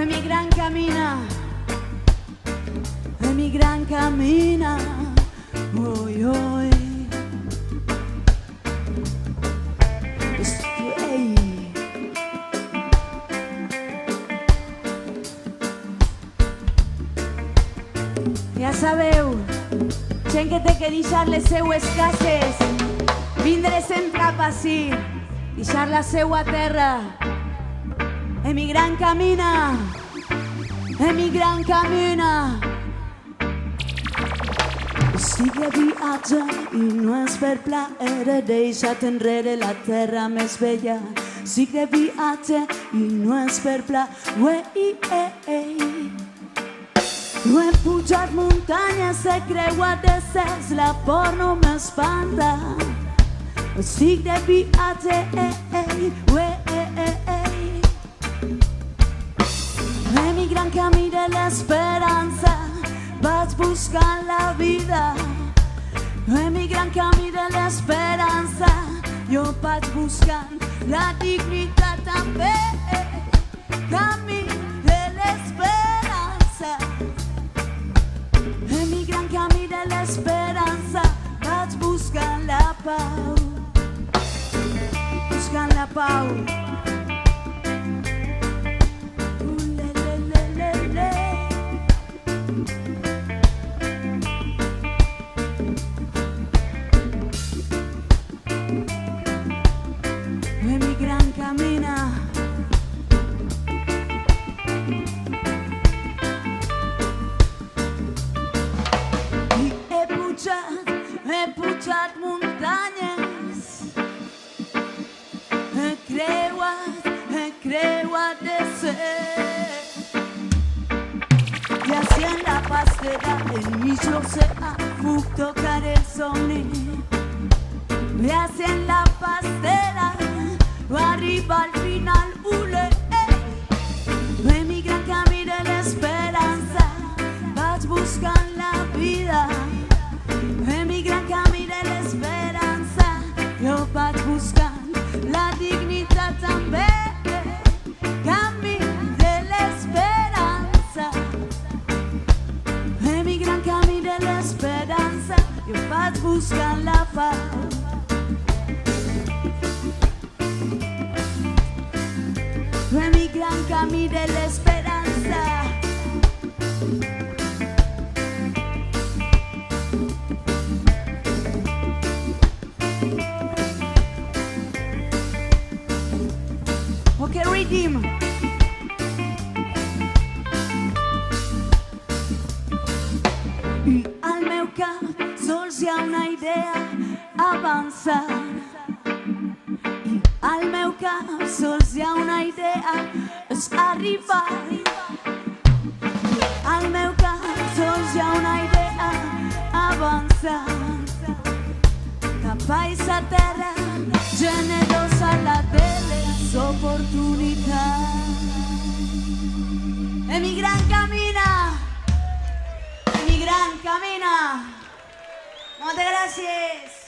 Fue mi gran camina, fue mi gran camina, hoy, hoy. Estoy. Ja sabeu, gent que té que deixar les seues cases, vindre sempre cap ací, deixar la seua terra. Emigrant camina, emigrant camina. Estic de viatge i no és per plaer, he deixat enrere la terra més bella. Estic de viatge i no és per plaer. No he pujat muntanyes, he creuat deserts, la por no m'espanta. Estic de viatge, emigrant camí de l'esperança, vaig buscant la vida. Emigrant camí de l'esperança, jo vaig buscant la dignitat també. Camí de l'esperança, emigrant camí de l'esperança, vaig buscant la pau, buscant la pau. Emigrant camina. I he pujat muntanyes, he creuat desert. I així en la pastera, enmig l'oceà, puc tocar el somni. I així en la pastera, arriba al final, emigrant camí de l'esperança, vaig buscant la vida. Emigrant camí de l'esperança, jo vaig buscant la dignitat també. Camí de l'esperança, emigrant camí de l'esperança, jo vaig buscant la pau. Emigrant camí de l'esperança. Ok, rhythm. I al meu cap sols hi ha una idea, avançar. I al meu cap sols hi ha una idea, és arribar. Al meu cap sols hi ha una idea, avançar. Cap a esa terra generosa, la de les oportunitats. Emigrant camina, emigrant camina. Moltes gràcies.